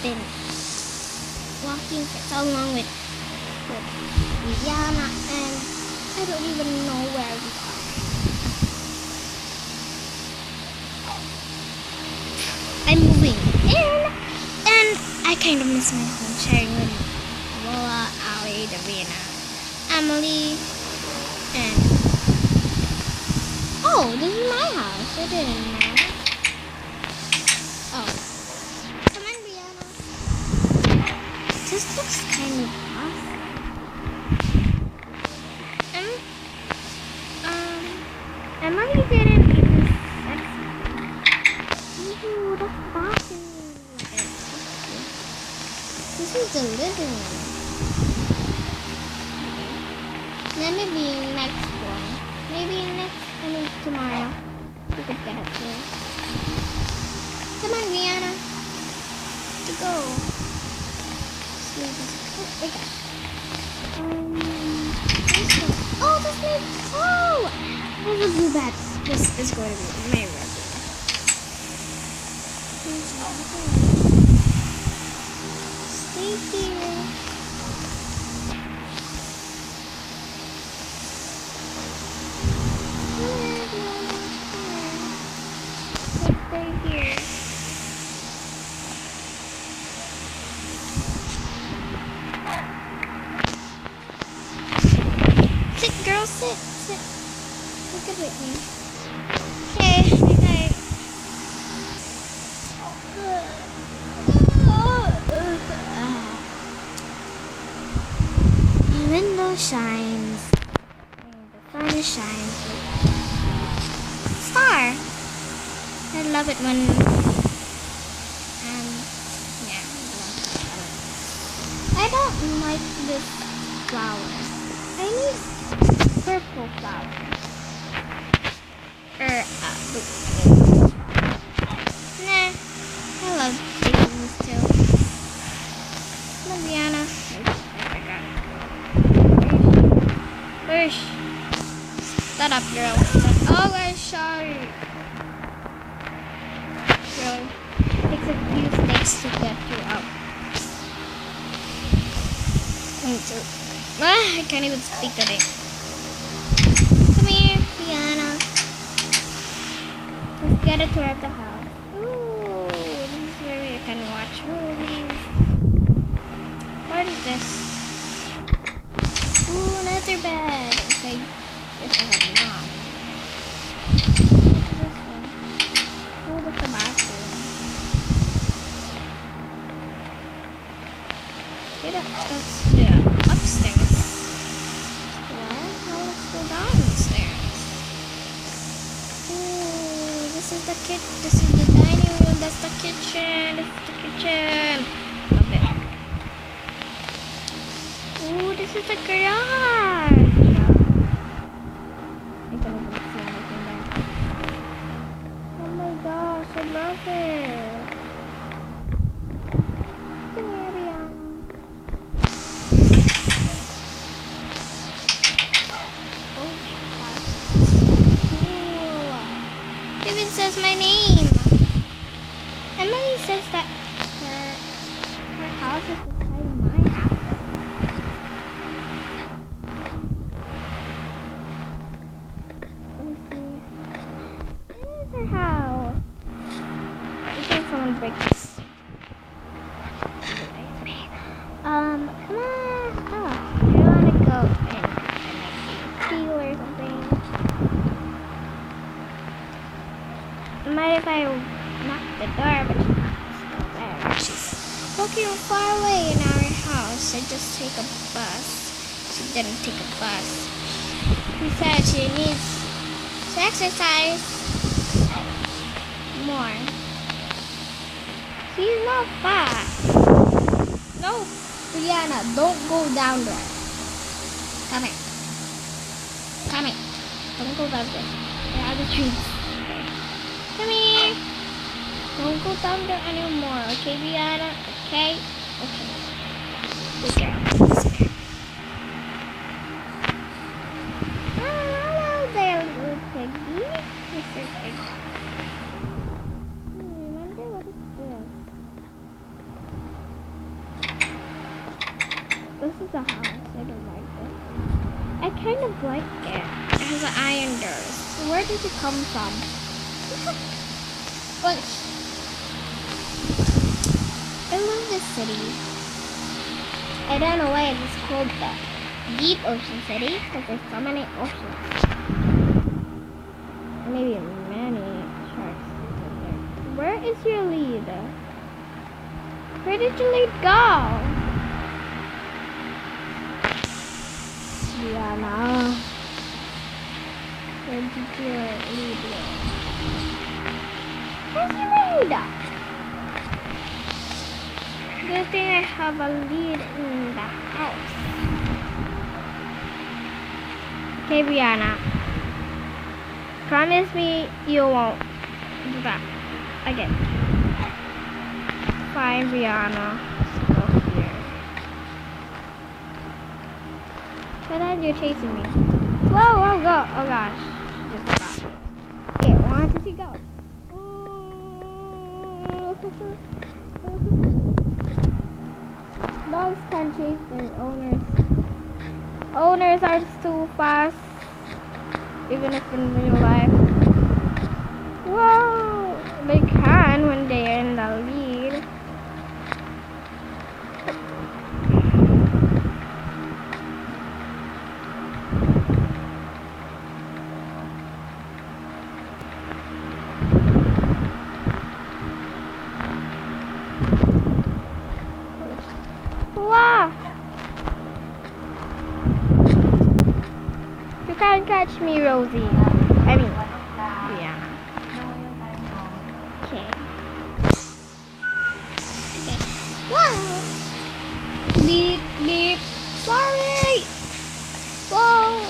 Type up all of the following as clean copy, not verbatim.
been walking for so long with Rihanna, and I don't even know where we are. I'm moving in, and I kind of miss my home sharing with Lola, Ali, Davina, Emily, and oh, this is my house. I didn't know. Oh, come on, Rihanna. This looks kind of awesome. Emily didn't even set. Ew, that's bathroom. This is the living room. Then maybe next one. Maybe tomorrow. We could get up here. Come on, Rihanna. To go. Oh, this makes. Oh! I will do that. This is going to be my room. Stay here. Stay here. Sit, girl, sit. Look at me. Okay, good night. The window shines. And the sun shines. Star. I love it when yeah. I don't like this flower. I need purple flower. Nah, I love these too. Rihanna. Push. Shut up, girl. Oh, I'm sorry. Girl, it takes a few steps to get you out. Me too. I can't even speak today. Come here, Rihanna. Let's get a tour of the house. Ooh, this is where you can watch movies. What is this? Ooh, another bed. Okay, guess I have not. What's this one? Oh, that's the bathroom. Okay, that's the upstairs. Well, now let's go downstairs. This is the This is the dining room. That's the kitchen. This is the kitchen. Love it. Ooh, this is the garage. I don't even see anything there. Oh my gosh, I love it. Come here, Rihanna. Oh, cool. It even says my name. Emily says that her house is beside my house. Let me see. This is her house. I think someone break this. Come on. Oh, I want to go and steal or something. Mind if I knock the door, but she's still there. She's walking far away in our house. I just take a bus. She didn't take a bus. She said she needs to exercise more. She's not fat. No, Rihanna, don't go down there. Come here. Come here. Don't go down there. There are the trees. Come here. Don't go down there anymore. Okay, Rihanna? Okay? Okay. Good girl. Hello there, little piggy. Mr. Pig. Remember what is this? I kind of like it. It has an iron doors. Where did it come from? But I love this city. I don't know why it's called the Deep Ocean City, because there's so many oceans. Maybe many sharks in there. Where is your lead? Where did your lead go? Brianna. Where did your lead go? Where's your lead? Good thing I have a lead in the house. Okay, Brianna. Promise me you won't do that again. Fine, Brianna. Let's go here. But then you're chasing me. Whoa, whoa, go. Oh gosh. Just stop. Okay, 1, 2, 3, go. Dogs can't chase their owners. Owners are too fast, even if in real life. Whoa! They can when they are in the lead. You can't catch me, Rosie. I mean, yeah. Okay. Okay. Wow. Beep, beep. Sorry. Whoa.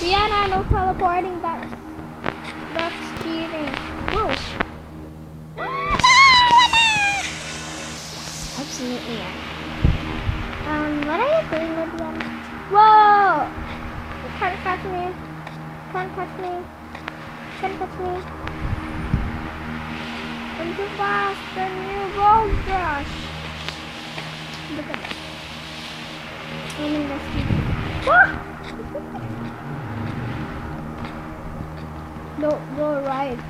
Brianna, no teleporting. That's cheating. Whoa. Absolutely, yeah. What are you doing with them? Whoa! You can't catch me. Can't catch me. Can't catch me. I'm too fast. The new Gold Rush. Look at that. I'm in the street. Don't go right.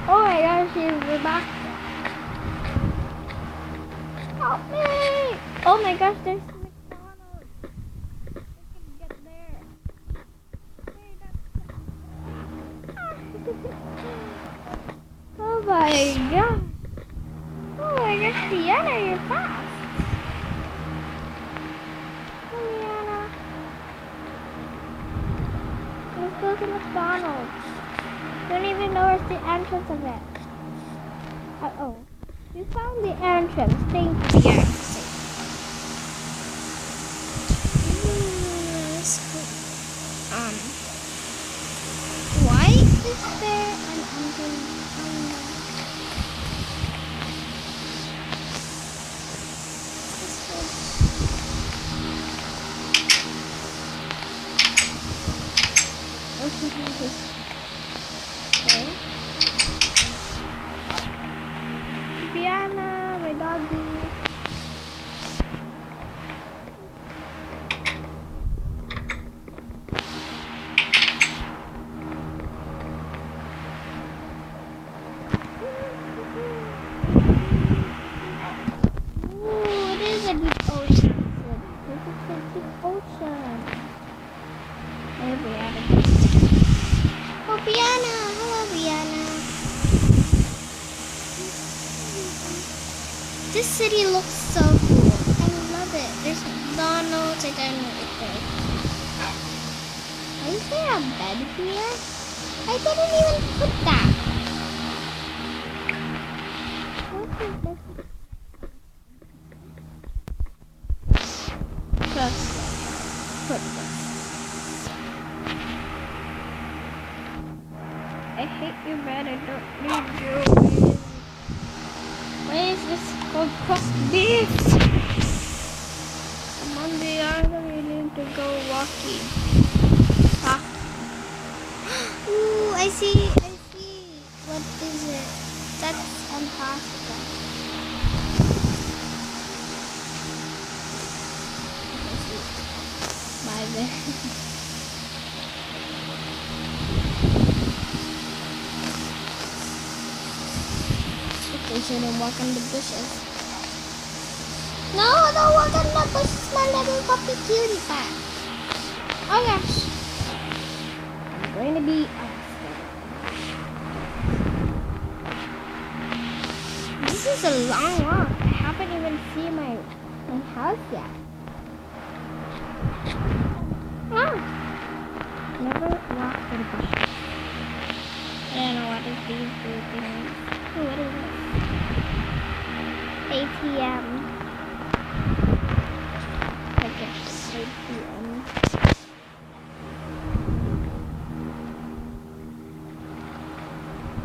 Oh my gosh, she's back. Help me! Oh my gosh, there's McDonald's. I can get there. Oh my gosh. Oh my gosh, Brianna, you're fast. Oh, Brianna. Let's go to McDonald's. Don't even know where's the entrance of it. Uh-oh. You found the entrance. Thank you. Why is there an entrance? Okay. Brianna, my doggy. Ooh, it is a deep ocean. This is a deep ocean. Hey, Brianna. Oh, Brianna. Hello, Brianna. This city looks so cool. I love it. There's McDonald's. I don't know if there's. Is there a bed here? I didn't even put that. What is this? Just put this. I hate your bed. I don't need you. Why is this called cooked beef? Come on, Brianna, we need to go walking. Ah. Ooh, I see. What is it? That's impossible. there. They shouldn't walk on the bushes. No, don't walk on the bushes, my little puppy cutie pie. Oh gosh. I'm going to be This is a long walk. I haven't even seen my house yet. Never walked in bushes. I don't know what is these blue things. What is this? ATM. I guess ATM.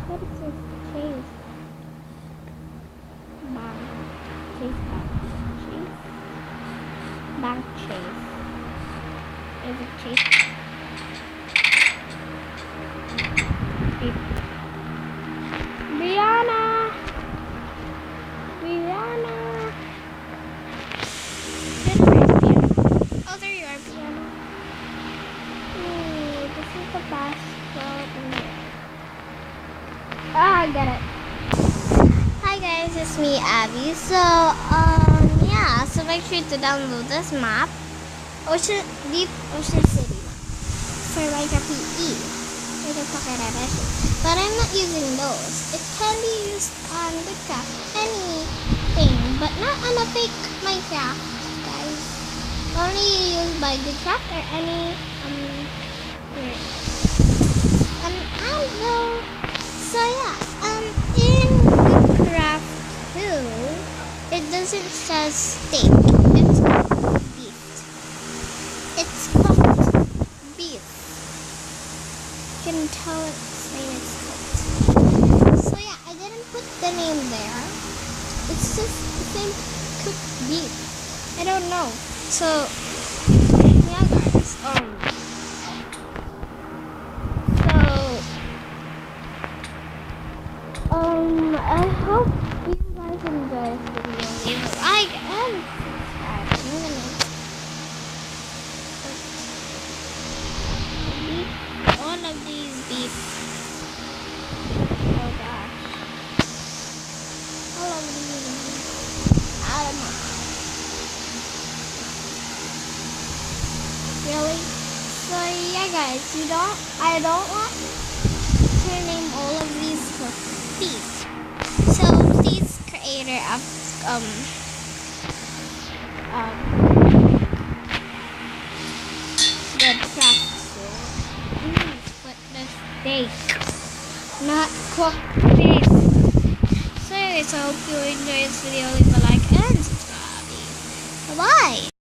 What is this? Chase. Bank. Chase bank. Chase. Bank Chase. Is it Chase? Beep. Brianna! Oh, there you are, Brianna. Ooh, this is the best road in here. I get it. Hi guys, it's me, Abby. So, yeah, so make sure to download this map. Deep Ocean City map. For Minecraft PE. But I'm not using those. It can be used on Goodcraft, anything, but not on a fake Minecraft, guys. Only used by Goodcraft or any Anvil. So yeah, in Goodcraft 2, it doesn't say steak. It's called beef. It's called beef. You can tell it's cooked. So yeah, I didn't put the name there. It's just the same cooked beef. I don't know. So yeah guys, I hope you guys enjoy this video. Leave a like and subscribe. I'm gonna all of these beef. Oh gosh. All of these. I don't know. Really? So yeah guys, I don't want to name all of these for beef. So please creator of the craft. Put the steak, not cooked beef. So anyways, I hope you enjoyed this video. Leave a like and subscribe. Bye bye.